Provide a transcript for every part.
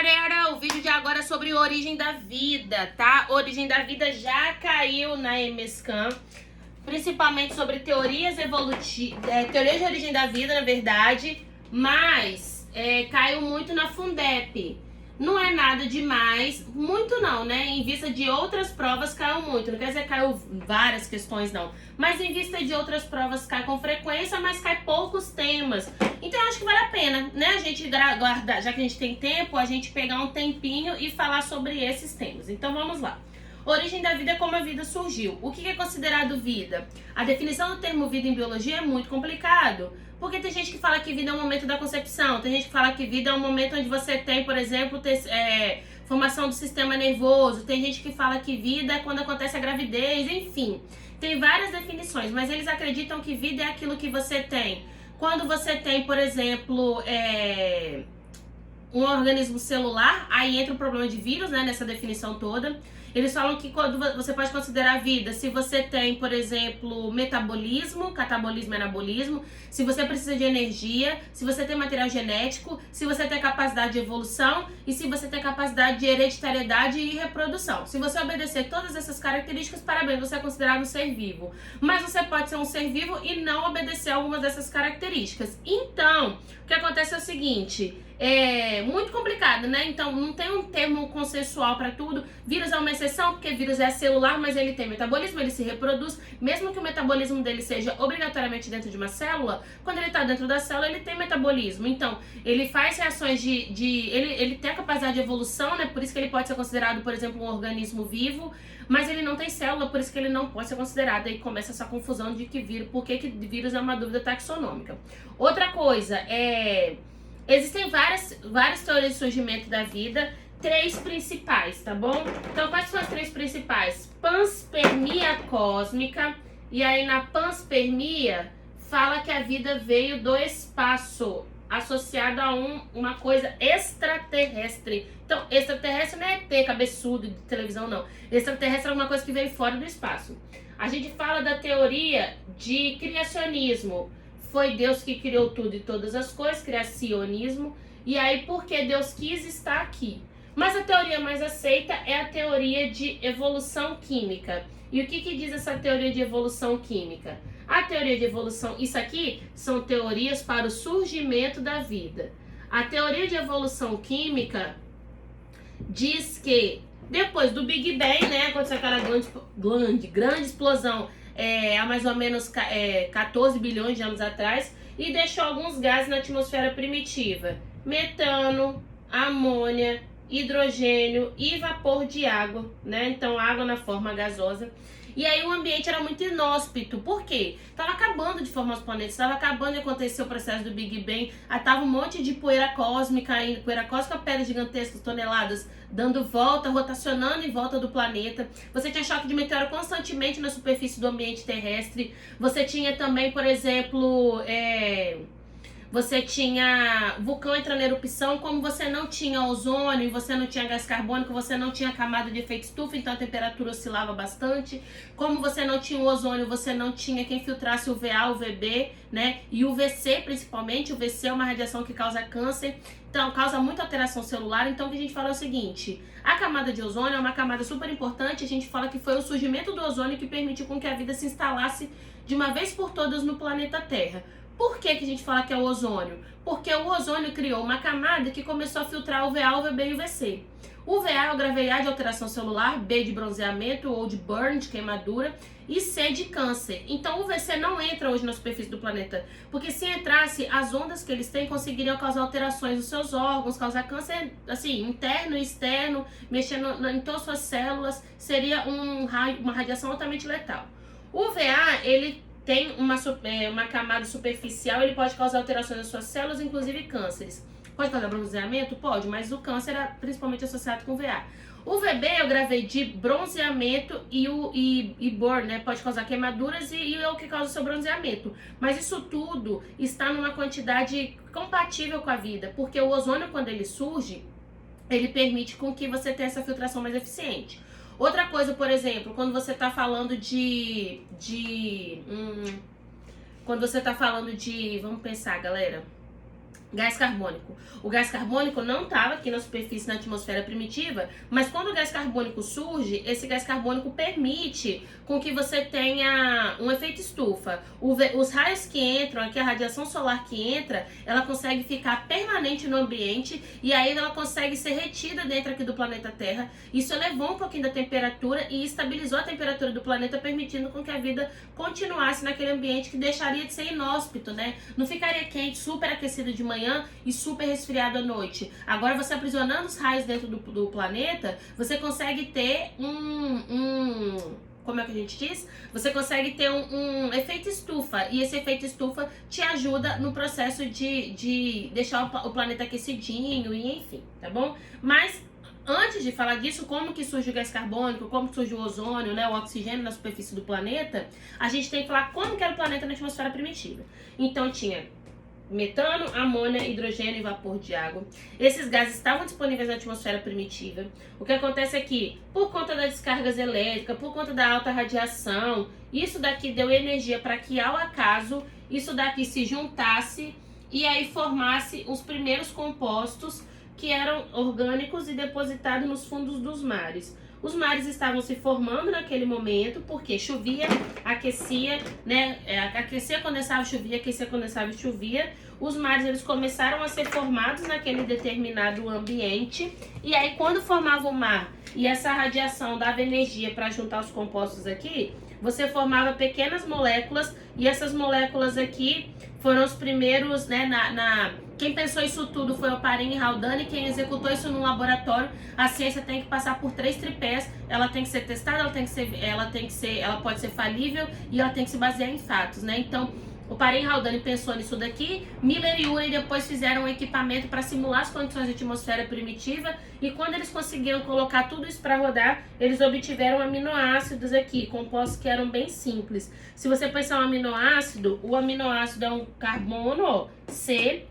galera, o vídeo de agora é sobre origem da vida, tá? Origem da vida já caiu na MSCAM, principalmente sobre teorias evolutivas, teorias de origem da vida, na verdade, mas caiu muito na Fundep. Não é nada demais, muito não, né? Em vista de outras provas caiu muito, não quer dizer que caiu várias questões não, mas em vista de outras provas cai com frequência, mas cai poucos temas. Então eu acho que vale a pena, né? A gente guardar, já que a gente tem tempo, a gente pegar um tempinho e falar sobre esses temas. Então vamos lá. Origem da vida é como a vida surgiu. O que é considerado vida? A definição do termo vida em biologia é muito complicado. Porque tem gente que fala que vida é o momento da concepção, tem gente que fala que vida é o momento onde você tem, por exemplo, formação do sistema nervoso, tem gente que fala que vida é quando acontece a gravidez, enfim. Tem várias definições, mas eles acreditam que vida é aquilo que você tem. Quando você tem, por exemplo, um organismo celular, aí entra o problema de vírus, né, nessa definição toda. Eles falam que quando você pode considerar vida, se você tem, por exemplo, metabolismo, catabolismo e anabolismo, se você precisa de energia, se você tem material genético, se você tem capacidade de evolução e se você tem capacidade de hereditariedade e reprodução. Se você obedecer todas essas características, parabéns, você é considerado um ser vivo. Mas você pode ser um ser vivo e não obedecer algumas dessas características. Então, o que acontece é o seguinte... É muito complicado, né? Então não tem um termo consensual para tudo. Vírus é uma exceção, porque vírus é celular, mas ele tem metabolismo, ele se reproduz. Mesmo que o metabolismo dele seja obrigatoriamente dentro de uma célula, quando ele está dentro da célula, ele tem metabolismo. Então, ele faz reações ele tem a capacidade de evolução, né? Por isso que ele pode ser considerado, por exemplo, um organismo vivo, mas ele não tem célula, por isso que ele não pode ser considerado. Aí começa essa confusão de que vírus, por que vírus é uma dúvida taxonômica. Outra coisa existem várias teorias de surgimento da vida, 3 principais, tá bom? Então, quais são as 3 principais? Panspermia cósmica, e aí na panspermia fala que a vida veio do espaço, associada a uma coisa extraterrestre. Então, extraterrestre não é ET, cabeçudo de televisão, não. Extraterrestre é alguma coisa que veio fora do espaço. A gente fala da teoria de criacionismo. Foi Deus que criou tudo e todas as coisas, criacionismo, e aí porque Deus quis estar aqui. Mas a teoria mais aceita é a teoria de evolução química. E o que diz essa teoria de evolução química? A teoria de evolução, isso aqui são teorias para o surgimento da vida. A teoria de evolução química diz que depois do Big Bang, né, aconteceu aquela grande explosão, há mais ou menos 14 bilhões de anos atrás, e deixou alguns gases na atmosfera primitiva: metano, amônia, hidrogênio e vapor de água, né? Então, água na forma gasosa. E aí o ambiente era muito inóspito. Por quê? Tava acabando de formar os planetas, estava acabando de acontecer o processo do Big Bang, tava um monte de poeira cósmica, pedras gigantescas, toneladas, dando volta, rotacionando em volta do planeta. Você tinha choque de meteoro constantemente na superfície do ambiente terrestre. Você tinha também, por exemplo, você tinha vulcão entrando em erupção. Como você não tinha ozônio, você não tinha gás carbônico, você não tinha camada de efeito estufa, então a temperatura oscilava bastante. Como você não tinha o ozônio, você não tinha quem filtrasse o VA, o VB, né? E o VC, principalmente. O VC é uma radiação que causa câncer, então causa muita alteração celular. Então o que a gente fala é o seguinte: a camada de ozônio é uma camada super importante. A gente fala que foi o surgimento do ozônio que permitiu com que a vida se instalasse de uma vez por todas no planeta Terra. Por que a gente fala que é o ozônio? Porque o ozônio criou uma camada que começou a filtrar o VA, o VB e o VC. O VA é o gravidade de alteração celular, B de bronzeamento ou de burn, de queimadura, e C de câncer. Então o VC não entra hoje na superfície do planeta, porque se entrasse, as ondas que eles têm conseguiriam causar alterações nos seus órgãos, causar câncer assim, interno e externo, mexendo em todas as suas células, seria uma radiação altamente letal. O VA, ele tem uma camada superficial, ele pode causar alterações nas suas células, inclusive cânceres. Pode causar bronzeamento? Pode, mas o câncer é principalmente associado com o VA. O VB eu gravei de bronzeamento e burn, né? Pode causar queimaduras e é o que causa o seu bronzeamento. Mas isso tudo está numa quantidade compatível com a vida, porque o ozônio, quando ele surge, ele permite com que você tenha essa filtração mais eficiente. Outra coisa, por exemplo, quando você está falando quando você está falando de... Vamos pensar, galera. Gás carbônico. O gás carbônico não estava aqui na superfície, na atmosfera primitiva, mas quando o gás carbônico surge, esse gás carbônico permite com que você tenha um efeito estufa. Os raios que entram, aqui a radiação solar que entra, ela consegue ficar permanente no ambiente e aí ela consegue ser retida dentro aqui do planeta Terra. Isso elevou um pouquinho da temperatura e estabilizou a temperatura do planeta, permitindo com que a vida continuasse naquele ambiente que deixaria de ser inóspito, né? Não ficaria quente, super aquecido de manhã e super resfriado à noite. Agora você aprisionando os raios dentro do planeta, você consegue ter como é que a gente diz? Você consegue ter um efeito estufa, e esse efeito estufa te ajuda no processo de deixar o planeta aquecidinho e enfim, tá bom? Mas antes de falar disso, como que surge o gás carbônico, como que surge o ozônio, né, o oxigênio na superfície do planeta, a gente tem que falar como que era o planeta na atmosfera primitiva. Então tinha metano, amônia, hidrogênio e vapor de água. Esses gases estavam disponíveis na atmosfera primitiva. O que acontece é que, por conta das descargas elétricas, por conta da alta radiação, isso daqui deu energia para que, ao acaso, isso daqui se juntasse e aí formasse os primeiros compostos que eram orgânicos e depositados nos fundos dos mares. Os mares estavam se formando naquele momento, porque chovia, aquecia, né? Aquecia, condensava, chovia, aquecia, condensava e chovia. Os mares, eles começaram a ser formados naquele determinado ambiente. E aí, quando formava o mar e essa radiação dava energia para juntar os compostos aqui, você formava pequenas moléculas. E essas moléculas aqui foram os primeiros, né, quem pensou isso tudo foi o Parin Haldane, quem executou isso no laboratório. A ciência tem que passar por 3 tripés, ela tem que ser testada, ela pode ser falível e ela tem que se basear em fatos, né? Então, o Parin Haldane pensou nisso daqui, Miller e Urey depois fizeram um equipamento para simular as condições de atmosfera primitiva, e quando eles conseguiram colocar tudo isso para rodar, eles obtiveram aminoácidos aqui, compostos que eram bem simples. Se você pensar um aminoácido, o aminoácido é um carbono, C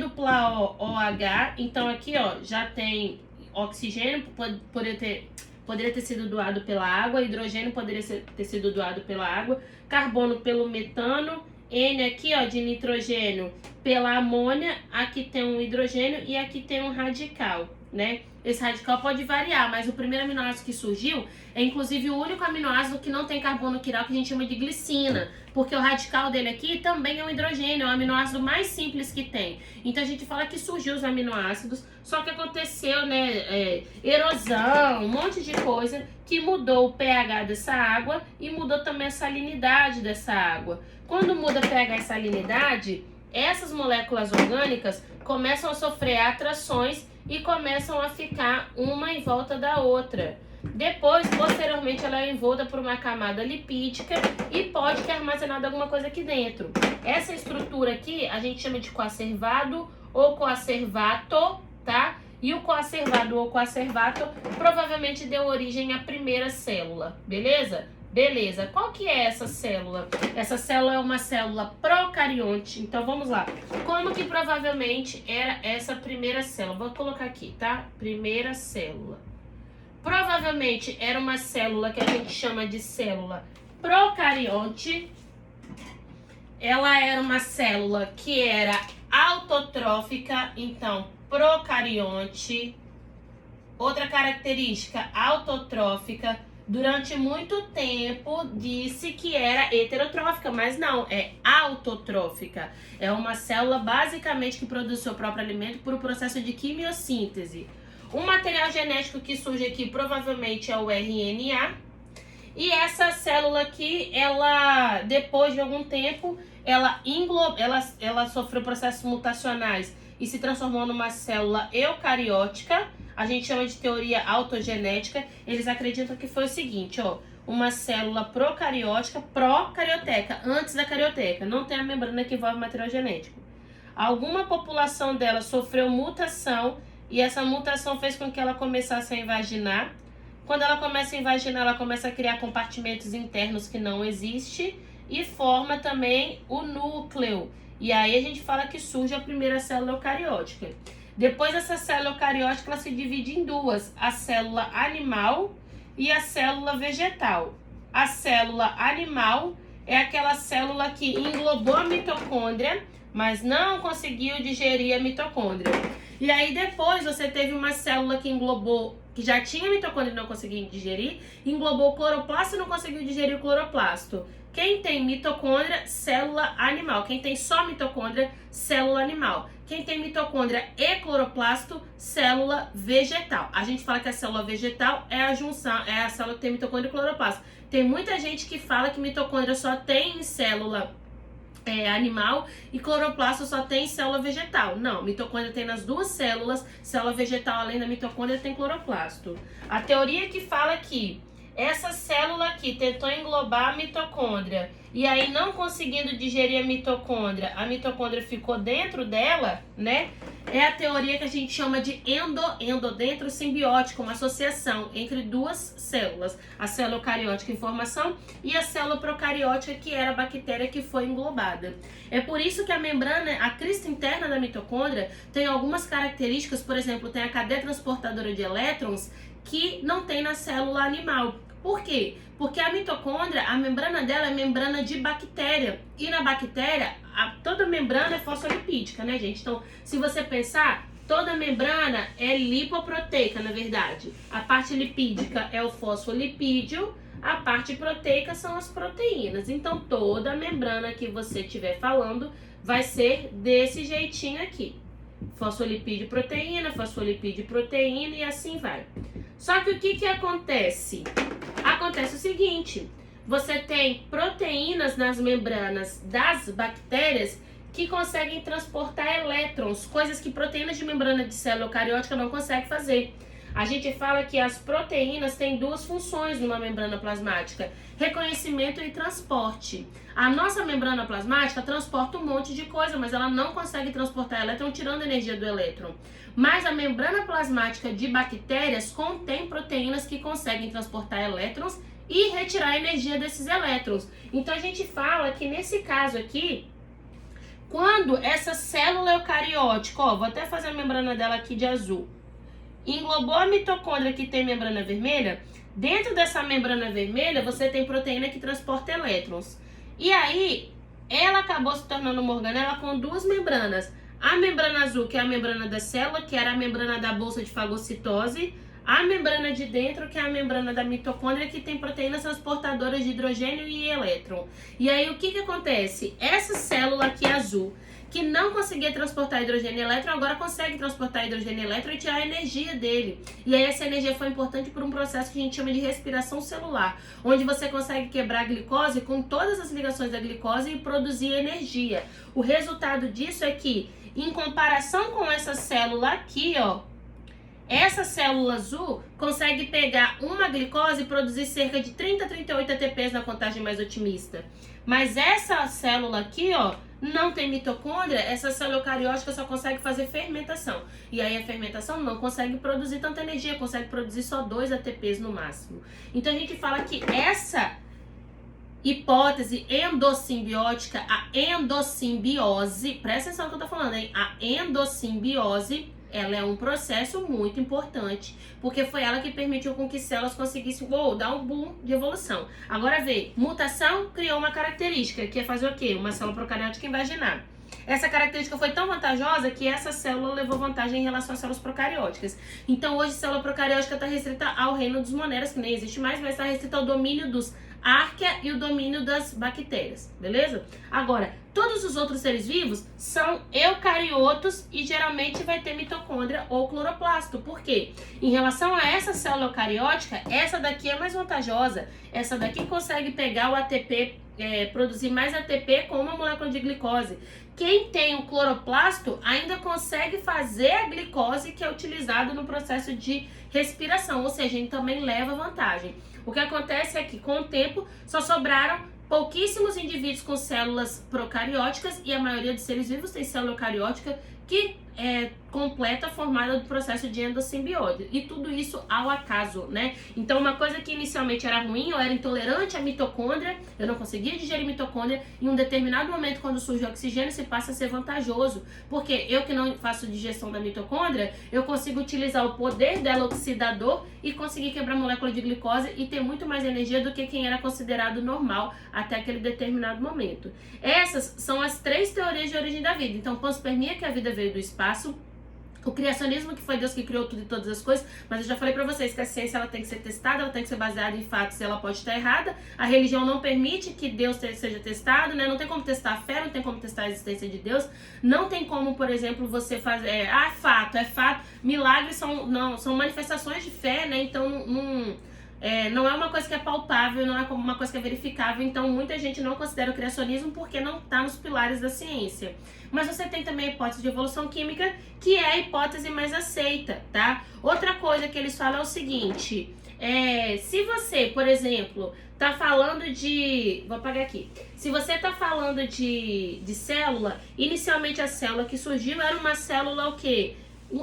dupla O, OH, então aqui ó, já tem oxigênio, poderia ter sido doado pela água, hidrogênio poderia ter sido doado pela água, carbono pelo metano, N aqui ó, de nitrogênio pela amônia, aqui tem um hidrogênio e aqui tem um radical, né? Esse radical pode variar, mas o primeiro aminoácido que surgiu é inclusive o único aminoácido que não tem carbono quiral, que a gente chama de glicina, porque o radical dele aqui também é um hidrogênio, é o aminoácido mais simples que tem. Então a gente fala que surgiu os aminoácidos, só que aconteceu, né, erosão, um monte de coisa que mudou o pH dessa água e mudou também a salinidade dessa água. Quando muda pH e salinidade, essas moléculas orgânicas começam a sofrer atrações e começam a ficar uma em volta da outra. Depois, posteriormente, ela é envolta por uma camada lipídica e pode ter armazenado alguma coisa aqui dentro. Essa estrutura aqui a gente chama de coacervado ou coacervato, tá? E o coacervado ou coacervato provavelmente deu origem à primeira célula, beleza? Beleza, qual que é essa célula? Essa célula é uma célula procarionte. Então vamos lá. Como que provavelmente era essa primeira célula? Vou colocar aqui, tá? Primeira célula. Provavelmente era uma célula que a gente chama de célula procarionte. Ela era uma célula que era autotrófica, então procarionte. Outra característica, autotrófica. Durante muito tempo disse que era heterotrófica, mas não, é autotrófica. É uma célula basicamente que produz seu próprio alimento por um processo de quimiossíntese. O material genético que surge aqui provavelmente é o RNA. E essa célula aqui, ela, depois de algum tempo, ela sofreu processos mutacionais e se transformou numa célula eucariótica. A gente chama de teoria autogenética. Eles acreditam que foi o seguinte, ó, uma célula procarioteca, antes da carioteca, não tem a membrana que envolve material genético. Alguma população dela sofreu mutação e essa mutação fez com que ela começasse a invaginar. Quando ela começa a invaginar, ela começa a criar compartimentos internos que não existem e forma também o núcleo. E aí a gente fala que surge a primeira célula eucariótica. Depois essa célula eucariótica ela se divide em duas, a célula animal e a célula vegetal. A célula animal é aquela célula que englobou a mitocôndria, mas não conseguiu digerir a mitocôndria. E aí depois você teve uma célula que englobou, que já tinha mitocôndria e não conseguiu digerir, englobou o cloroplasto e não conseguiu digerir o cloroplasto. Quem tem mitocôndria, célula animal. Quem tem só mitocôndria, célula animal. Quem tem mitocôndria e cloroplasto, célula vegetal. A gente fala que a célula vegetal é a junção, é a célula que tem mitocôndria e cloroplasto. Tem muita gente que fala que mitocôndria só tem em célula animal e cloroplasto só tem em célula vegetal. Não, mitocôndria tem nas duas células, célula vegetal além da mitocôndria tem cloroplasto. A teoria que fala que essa célula aqui tentou englobar a mitocôndria e aí não conseguindo digerir a mitocôndria ficou dentro dela, né? É a teoria que a gente chama de endodentro simbiótica, uma associação entre duas células, a célula eucariótica em formação e a célula procariótica, que era a bactéria que foi englobada. É por isso que a membrana, a crista interna da mitocôndria tem algumas características, por exemplo, tem a cadeia transportadora de elétrons que não tem na célula animal. Por quê? Porque a mitocôndria, a membrana dela é membrana de bactéria. E na bactéria, toda membrana é fosfolipídica, né, gente? Então, se você pensar, toda membrana é lipoproteica, na verdade. A parte lipídica é o fosfolipídio, a parte proteica são as proteínas. Então, toda membrana que você estiver falando vai ser desse jeitinho aqui. Fosfolipídio proteína e assim vai. Só que o que acontece? Acontece o seguinte, você tem proteínas nas membranas das bactérias que conseguem transportar elétrons, coisas que proteínas de membrana de célula eucariótica não conseguem fazer. A gente fala que as proteínas têm duas funções numa membrana plasmática: reconhecimento e transporte. A nossa membrana plasmática transporta um monte de coisa, mas ela não consegue transportar elétron tirando a energia do elétron. Mas a membrana plasmática de bactérias contém proteínas que conseguem transportar elétrons e retirar a energia desses elétrons. Então a gente fala que nesse caso aqui, quando essa célula eucariótica, vou até fazer a membrana dela aqui de azul, englobou a mitocôndria que tem membrana vermelha, dentro dessa membrana vermelha você tem proteína que transporta elétrons. E aí, ela acabou se tornando uma organela com duas membranas. A membrana azul, que é a membrana da célula, que era a membrana da bolsa de fagocitose. A membrana de dentro, que é a membrana da mitocôndria, que tem proteínas transportadoras de hidrogênio e elétron. E aí, o que acontece? Essa célula aqui azul, que não conseguia transportar hidrogênio e elétron, agora consegue transportar hidrogênio e elétron e tirar a energia dele. E aí essa energia foi importante por um processo que a gente chama de respiração celular, onde você consegue quebrar a glicose com todas as ligações da glicose e produzir energia. O resultado disso é que, em comparação com essa célula aqui, essa célula azul consegue pegar uma glicose e produzir cerca de 30 a 38 ATPs na contagem mais otimista. Mas essa célula aqui, não tem mitocôndria, essa célula eucariótica só consegue fazer fermentação. E aí a fermentação não consegue produzir tanta energia, consegue produzir só 2 ATPs no máximo. Então a gente fala que essa hipótese endossimbiótica, a endossimbiose, presta atenção no que eu tô falando, hein? A endossimbiose, ela é um processo muito importante, porque foi ela que permitiu com que células conseguissem dar um boom de evolução. Agora vê, mutação criou uma característica, que é fazer o quê? Uma célula procariótica invaginar. Essa característica foi tão vantajosa que essa célula levou vantagem em relação às células procarióticas. Então hoje a célula procariótica está restrita ao reino dos moneras, que nem existe mais, mas está restrita ao domínio dos árquea e o domínio das bactérias, beleza? Agora, todos os outros seres vivos são eucariotos e geralmente vai ter mitocôndria ou cloroplasto. Por quê? Em relação a essa célula eucariótica, essa daqui é mais vantajosa. Essa daqui consegue pegar o ATP, produzir mais ATP com uma molécula de glicose. Quem tem o cloroplasto ainda consegue fazer a glicose que é utilizada no processo de respiração, ou seja, ele também leva vantagem. O que acontece é que, com o tempo, só sobraram pouquíssimos indivíduos com células procarióticas e a maioria dos seres vivos tem célula eucariótica que completa formada do processo de endossimbiose. E tudo isso ao acaso, né? Então, uma coisa que inicialmente era ruim, eu era intolerante à mitocôndria, eu não conseguia digerir mitocôndria, em um determinado momento, quando surge o oxigênio, se passa a ser vantajoso. Porque eu que não faço digestão da mitocôndria, eu consigo utilizar o poder dela oxidador e conseguir quebrar a molécula de glicose e ter muito mais energia do que quem era considerado normal até aquele determinado momento. Essas são as 3 teorias de origem da vida. Então, panspermia, que a vida veio do espaço, o criacionismo, que foi Deus que criou tudo e todas as coisas, mas eu já falei pra vocês que a ciência ela tem que ser testada, ela tem que ser baseada em fatos e ela pode estar errada. A religião não permite que Deus seja testado, né? Não tem como testar a fé, não tem como testar a existência de Deus. Não tem como, por exemplo, você fazer... é fato. Milagres são manifestações de fé, né? Então, não é uma coisa que é palpável, não é uma coisa que é verificável. Então, muita gente não considera o criacionismo porque não está nos pilares da ciência. Mas você tem também a hipótese de evolução química, que é a hipótese mais aceita, tá? Outra coisa que eles falam é o seguinte, se você, por exemplo, tá falando de... Vou apagar aqui. Se você tá falando de célula, inicialmente a célula que surgiu era uma célula o quê?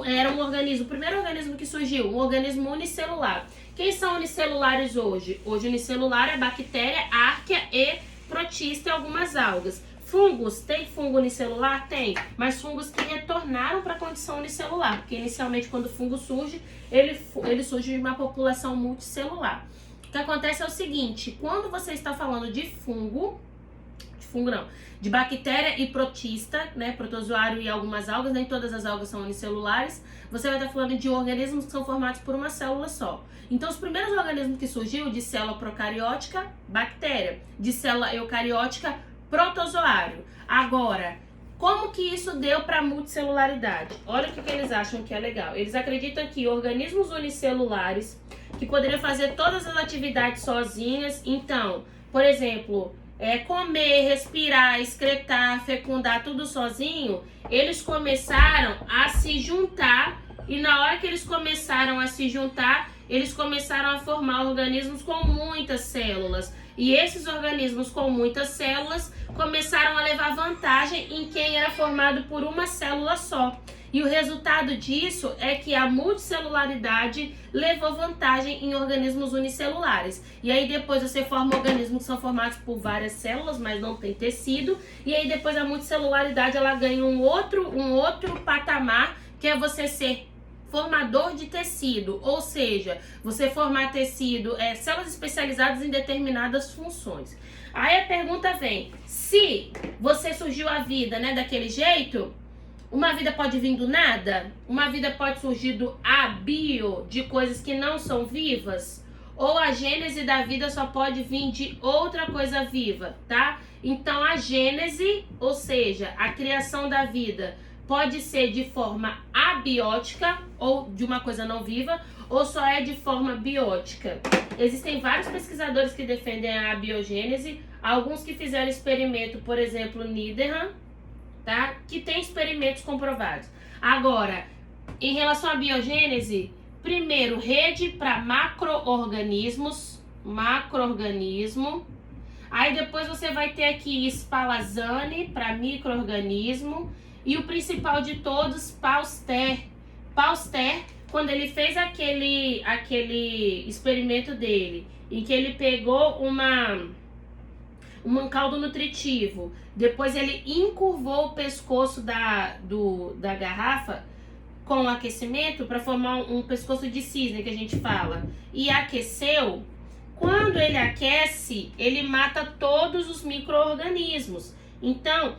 Era um organismo, o primeiro organismo que surgiu, um organismo unicelular. Quem são unicelulares hoje? Hoje unicelular é bactéria, árquea e protista e algumas algas. Fungos, tem fungo unicelular? Tem, mas fungos que retornaram para a condição unicelular, porque inicialmente quando o fungo surge, ele surge de uma população multicelular. O que acontece é o seguinte, quando você está falando de de bactéria e protista, né, protozoário e algumas algas, nem todas as algas são unicelulares, você vai estar falando de organismos que são formados por uma célula só. Então, os primeiros organismos que surgiu de célula procariótica, bactéria, de célula eucariótica, protozoário. Agora, como que isso deu para multicelularidade? Olha o que eles acham que é legal. Eles acreditam que organismos unicelulares que poderiam fazer todas as atividades sozinhas, então, por exemplo, comer, respirar, excretar, fecundar, tudo sozinho, eles começaram a se juntar e na hora que eles começaram a se juntar, eles começaram a formar organismos com muitas células. E esses organismos com muitas células começaram a levar vantagem em quem era formado por uma célula só. E o resultado disso é que a multicelularidade levou vantagem em organismos unicelulares. E aí depois você forma organismos que são formados por várias células, mas não tem tecido. E aí depois a multicelularidade ela ganha um outro patamar, que é você ser formador de tecido, ou seja, você formar tecido, células especializadas em determinadas funções. Aí a pergunta vem, se você surgiu a vida, né, daquele jeito, uma vida pode vir do nada? Uma vida pode surgir do abio, de coisas que não são vivas? Ou a gênese da vida só pode vir de outra coisa viva, tá? Então a gênese, ou seja, a criação da vida, pode ser de forma abiótica ou de uma coisa não viva, ou só é de forma biótica. Existem vários pesquisadores que defendem a abiogênese, alguns que fizeram experimento, por exemplo, Niederhan, tá? Que tem experimentos comprovados. Agora, em relação à biogênese, primeiro, rede para macro-organismo, aí depois você vai ter aqui Spallanzani para micro-organismo, e o principal de todos, Pauster, quando ele fez aquele experimento dele, em que ele pegou um caldo nutritivo, depois ele encurvou o pescoço da garrafa com aquecimento para formar um pescoço de cisne, que a gente fala, e aqueceu. Quando ele aquece, ele mata todos os micro-organismos. Então,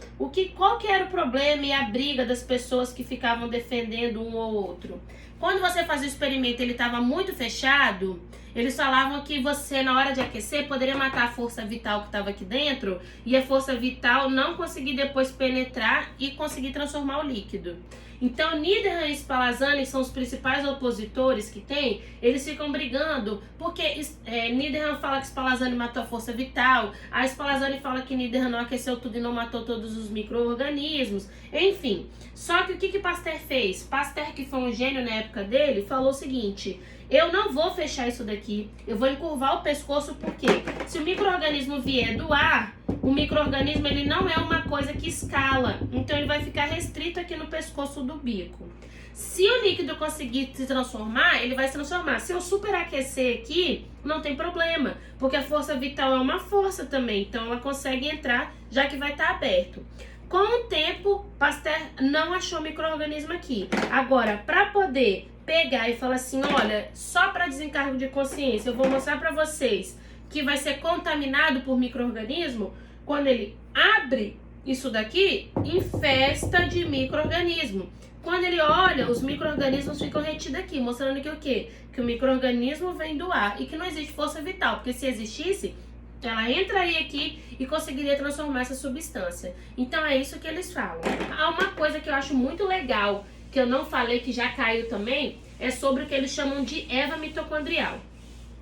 qual que era o problema e a briga das pessoas que ficavam defendendo um ou outro? Quando você fazia o experimento, ele estava muito fechado, eles falavam que você, na hora de aquecer, poderia matar a força vital que estava aqui dentro e a força vital não conseguir depois penetrar e conseguir transformar o líquido. Então, Niederhan e Spallanzani são os principais opositores que tem, eles ficam brigando, porque Niederhan fala que Spallanzani matou a força vital, a Spallanzani fala que Niederhan não aqueceu tudo e não matou todos os micro-organismos, enfim. Só que o que Pasteur fez? Pasteur, que foi um gênio na época dele, falou o seguinte: eu não vou fechar isso daqui, eu vou encurvar o pescoço, porque se o micro-organismo vier do ar, o o micro-organismo ele não é uma coisa que escala, então ele vai ficar restrito aqui no pescoço do bico. Se o líquido conseguir se transformar, ele vai se transformar. Se eu superaquecer aqui, não tem problema, porque a força vital é uma força também, então ela consegue entrar, já que vai estar aberto. Com o tempo, Pasteur não achou micro-organismo aqui. Agora, para poder pegar e falar assim, olha, só para desencargo de consciência, eu vou mostrar para vocês que vai ser contaminado por micro-organismo, quando ele abre isso daqui, infesta de micro-organismo. Quando ele olha, os micro-organismos ficam retidos aqui, mostrando que o quê? Que o micro-organismo vem do ar e que não existe força vital, porque se existisse, ela entraria aqui e conseguiria transformar essa substância. Então é isso que eles falam. Há uma coisa que eu acho muito legal, que eu não falei, que já caiu também, é sobre o que eles chamam de Eva mitocondrial.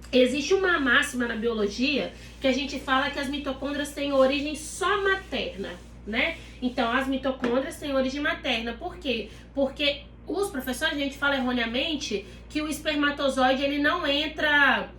Existe uma máxima na biologia que a gente fala que as mitocôndrias têm origem só materna, né? Então, as mitocôndrias têm origem materna. Por quê? Porque os professores, a gente fala erroneamente que o espermatozoide, ele não entra...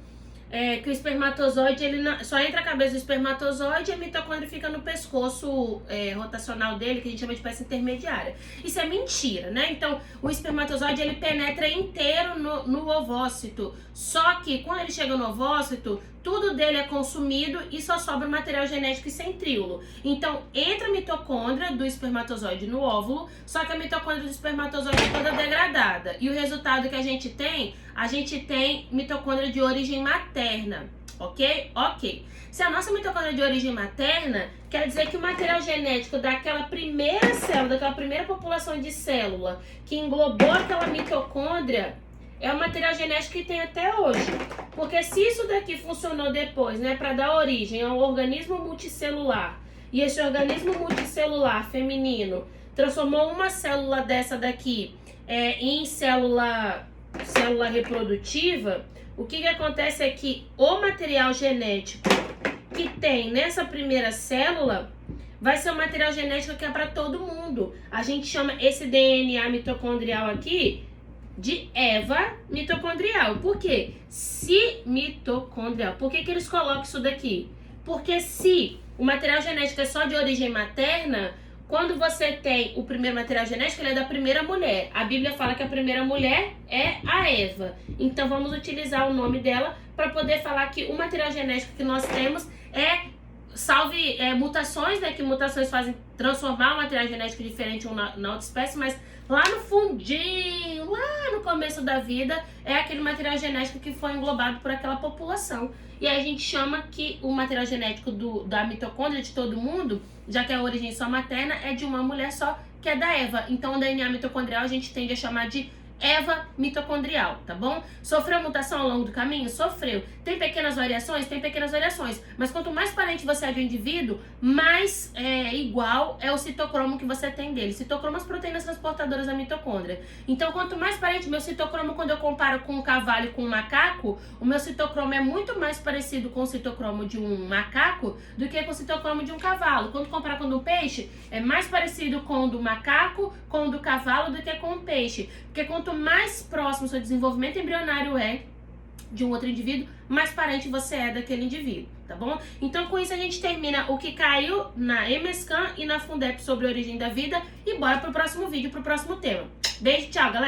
que o espermatozoide, só entra a cabeça do espermatozoide e a mitocôndria fica no pescoço rotacional dele, que a gente chama de peça intermediária. Isso é mentira, né? Então, o espermatozoide, ele penetra inteiro no ovócito. Só que, quando ele chega no ovócito, tudo dele é consumido e só sobra material genético e centríolo. Então, entra a mitocôndria do espermatozoide no óvulo, só que a mitocôndria do espermatozoide é toda degradada. E o resultado que a gente tem mitocôndria de origem materna, ok? Ok. Se a nossa mitocôndria é de origem materna, quer dizer que o material genético daquela primeira célula, daquela primeira população de célula que englobou aquela mitocôndria, é o material genético que tem até hoje. Porque se isso daqui funcionou depois, né, para dar origem a um organismo multicelular, e esse organismo multicelular feminino transformou uma célula dessa daqui em célula reprodutiva, o que acontece é que o material genético que tem nessa primeira célula vai ser um material genético que é para todo mundo. A gente chama esse DNA mitocondrial aqui de Eva mitocondrial. Por quê? Se mitocondrial. Por que eles colocam isso daqui? Porque se o material genético é só de origem materna, quando você tem o primeiro material genético, ele é da primeira mulher. A Bíblia fala que a primeira mulher é a Eva. Então vamos utilizar o nome dela para poder falar que o material genético que nós temos salve mutações, né? Que mutações fazem transformar o material genético diferente na outra espécie, mas lá no fundinho, lá no começo da vida, é aquele material genético que foi englobado por aquela população. E aí a gente chama que o material genético da mitocôndria de todo mundo, já que a origem só materna, é de uma mulher só, que é da Eva. Então o DNA mitocondrial a gente tende a chamar de Eva mitocondrial, tá bom? Sofreu mutação ao longo do caminho? Sofreu. Tem pequenas variações? Tem pequenas variações. Mas quanto mais parente você é de um indivíduo, mais igual é o citocromo que você tem dele. Citocromo é as proteínas transportadoras da mitocôndria. Então, quanto mais parente, meu citocromo, quando eu comparo com um cavalo e com um macaco, o meu citocromo é muito mais parecido com o citocromo de um macaco do que com o citocromo de um cavalo. Quando comparar com um peixe, é mais parecido com o do macaco, com o do cavalo, do que com o peixe. Porque quanto mais próximo o seu desenvolvimento embrionário é de um outro indivíduo, mais parente você é daquele indivíduo, tá bom? Então com isso a gente termina o que caiu na EMESCAM e na Fundep sobre a origem da vida e bora pro próximo vídeo, pro próximo tema. Beijo, tchau, galera!